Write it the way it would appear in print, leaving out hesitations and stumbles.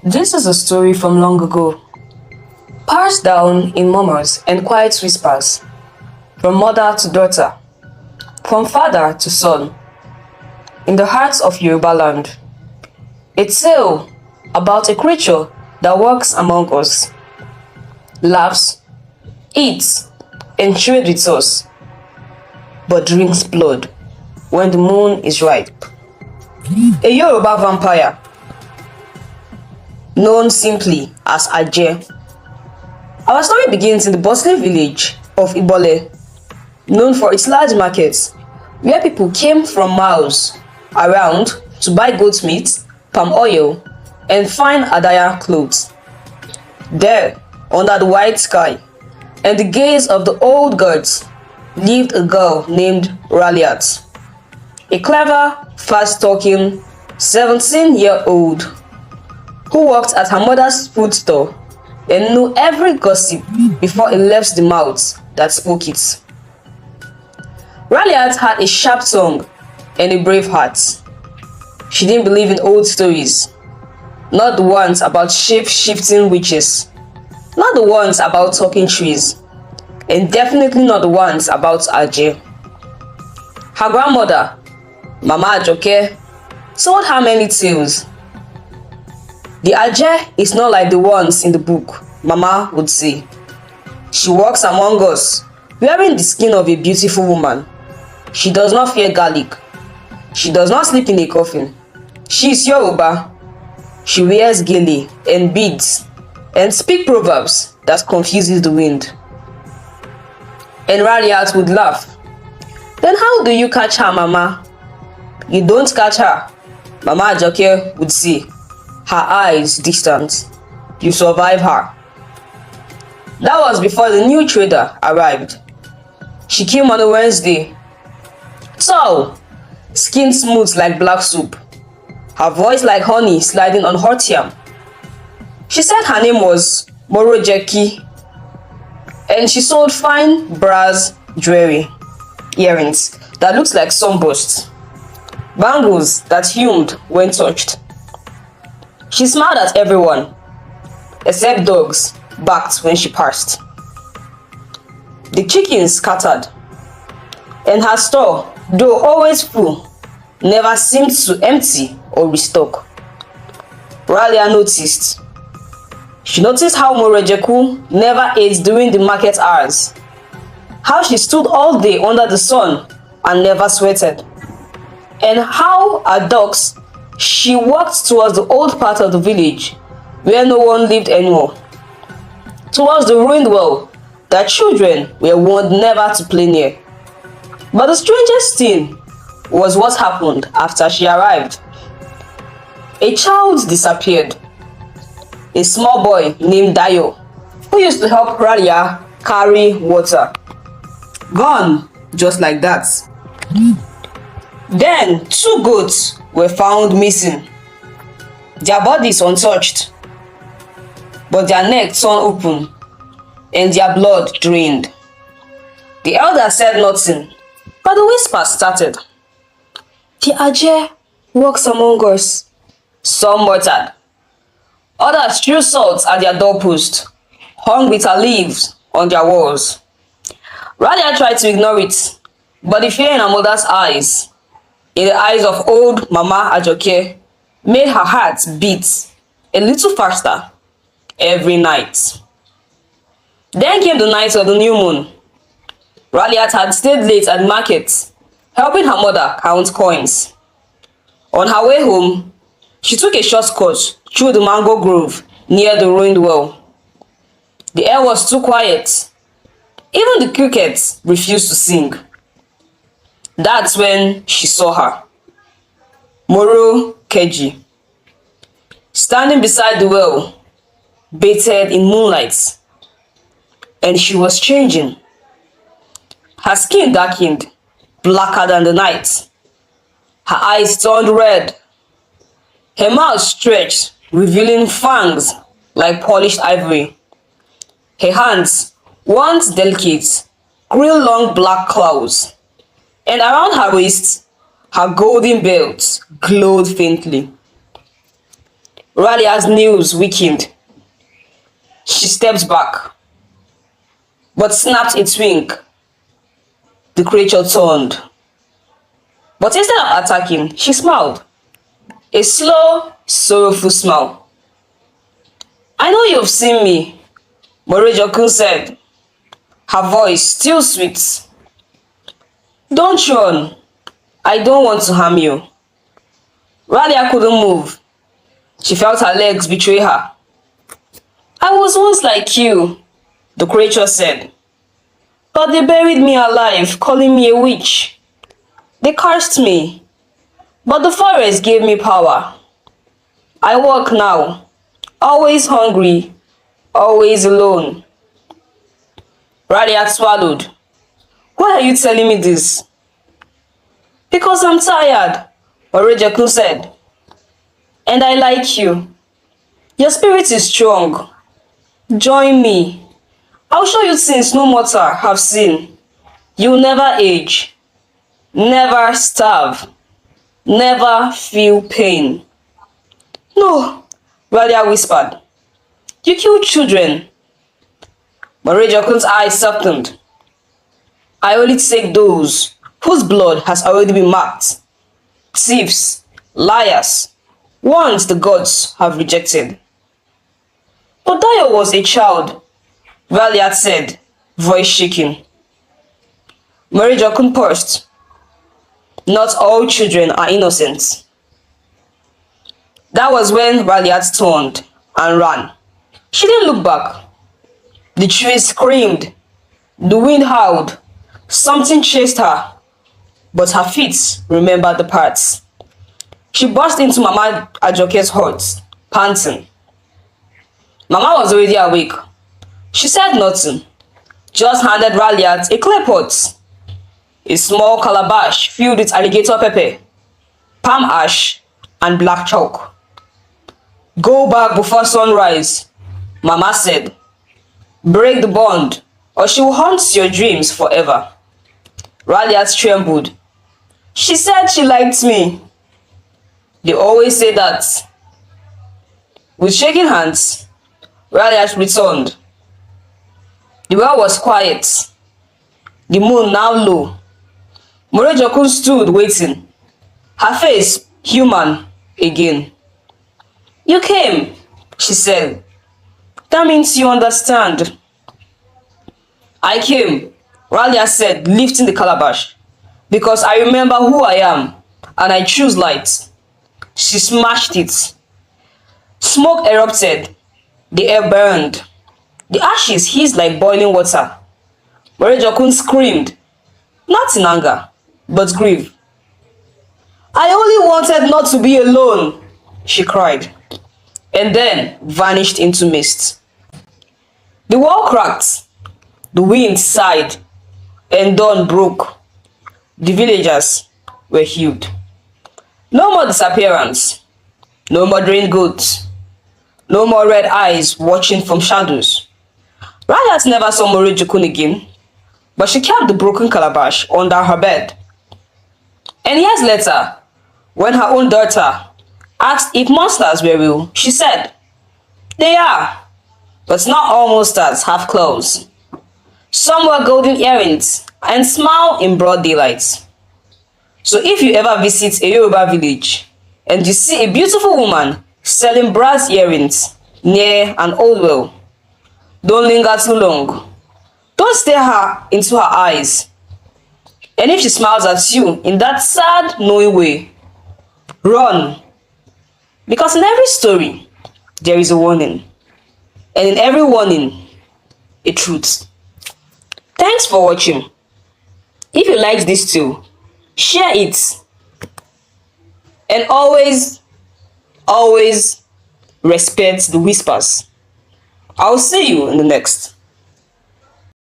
This is a story from long ago, passed down in murmurs and quiet whispers, from mother to daughter, from father to son, in the hearts of Yoruba land. A tale about a creature that walks among us, laughs, eats, and trades with us, but drinks blood when the moon is ripe. A Yoruba vampire, known simply as Aje. Our story begins in the bustling village of Ibole, known for its large markets, where people came from miles around to buy goat meat, palm oil, and fine Adaya clothes. There, under the white sky and the gaze of the old gods, lived a girl named Raliat, a clever, fast-talking 17-year-old who worked at her mother's food store and knew every gossip before it left the mouth that spoke it. Raliat had a sharp tongue and a brave heart. She didn't believe in old stories, not the ones about shape-shifting witches, not the ones about talking trees, and definitely not the ones about Aje. Her grandmother, Mama Ajoke, told her many tales. The Aje is not like the ones in the book, Mama would say. She walks among us, wearing the skin of a beautiful woman. She does not fear garlic. She does not sleep in a coffin. She is Yoruba. She wears gele and beads and speaks proverbs that confuses the wind. And Raliat would laugh. Then how do you catch her, Mama? You don't catch her, Mama Ajoke would say, her eyes distant. You survive her. That was before the new trader arrived. She came on a Wednesday. Tall, skin smooth like black soup, her voice like honey sliding on hot yam. She said her name was Morojeki, and she sold fine brass jewelry, earrings that looked like sunbursts, bangles that hummed when touched. She smiled at everyone, except dogs barked when she passed. The chickens scattered, and her store, though always full, never seemed to empty or restock. Ralia noticed. She noticed how Morejeku never ate during the market hours, how she stood all day under the sun and never sweated, and how at dusk she walked towards the old part of the village where no one lived anymore, towards the ruined well that children were warned never to play near. But the strangest thing was what happened after she arrived. A child disappeared. A small boy named Dayo, who used to help Ralia carry water. Gone just like that. Then 2 goats were found missing. Their bodies untouched, but their necks torn open and their blood drained. The elder said nothing, but the whisper started. The Aje walks among us, some muttered. Others threw salt at their doorpost, hung bitter leaves on their walls. Ralia tried to ignore it, but the fear in her mother's eyes, in the eyes of old Mama Ajoke, made her heart beat a little faster every night. Then came the night of the new moon. Raliat had stayed late at the market, helping her mother count coins. On her way home, she took a shortcut through the mango grove near the ruined well. The air was too quiet. Even the crickets refused to sing. That's when she saw her. Moro Keji, standing beside the well, bathed in moonlight, and she was changing. Her skin darkened, blacker than the night. Her eyes turned red. Her mouth stretched, revealing fangs like polished ivory. Her hands, once delicate, grew long black claws, and around her waist, her golden belt glowed faintly. Ralia's nails weakened. She stepped back, but snapped a twig. The creature turned. But instead of attacking, she smiled. A slow, sorrowful smile. I know you've seen me, Morejokun said, her voice still sweet. Don't run. I don't want to harm you. Ralia couldn't move. She felt her legs betray her. I was once like you, the creature said. But they buried me alive, calling me a witch. They cursed me. But the forest gave me power. I walk now, always hungry, always alone. Ralia swallowed. Why are you telling me this? Because I'm tired, Orejakun said. And I like you. Your spirit is strong. Join me. I'll show you things no mortal have seen. You'll never age, never starve, never feel pain. No, Ralia whispered. You kill children. Morejokun's eyes softened. I only take those whose blood has already been marked. Thieves, liars, ones the gods have rejected. But Dio was a child, Valiat said, voice shaking. Morijokun paused. Not all children are innocent. That was when Valiat turned and ran. She didn't look back. The trees screamed. The wind howled. Something chased her. But her feet remembered the paths. She burst into Mama Ajoke's hut, panting. Mama was already awake. She said nothing, just handed Raliat a clay pot, a small calabash filled with alligator pepper, palm ash, and black chalk. Go back before sunrise, Mama said. Break the bond, or she will haunt your dreams forever. Raliat trembled. She said she liked me. They always say that. With shaking hands, Raliat returned. The well was quiet. The moon now low. Morejokun stood waiting. Her face human again. You came, she said. That means you understand. I came, Ralia said, lifting the calabash, because I remember who I am, and I choose light. She smashed it. Smoke erupted. The air burned. The ashes hissed like boiling water. Morejokun screamed, not in anger, but grief. I only wanted not to be alone, she cried, and then vanished into mist. The wall cracked, the wind sighed, and dawn broke. The villagers were healed. No more disappearance, no more drained goats, no more red eyes watching from shadows. Raliat never saw Morejokun again, but she kept the broken calabash under her bed. And years later, when her own daughter asked if monsters were real, she said, they are, but not all monsters have claws. Some wear golden earrings and smile in broad daylight. So if you ever visit a Yoruba village and you see a beautiful woman selling brass earrings near an old well, don't linger too long. Don't stare her into her eyes. And if she smiles at you in that sad, knowing way, run. Because in every story, there is a warning. And in every warning, a truth. Thanks for watching. If you liked this too, share it. And always respect the whispers. I'll see you in the next.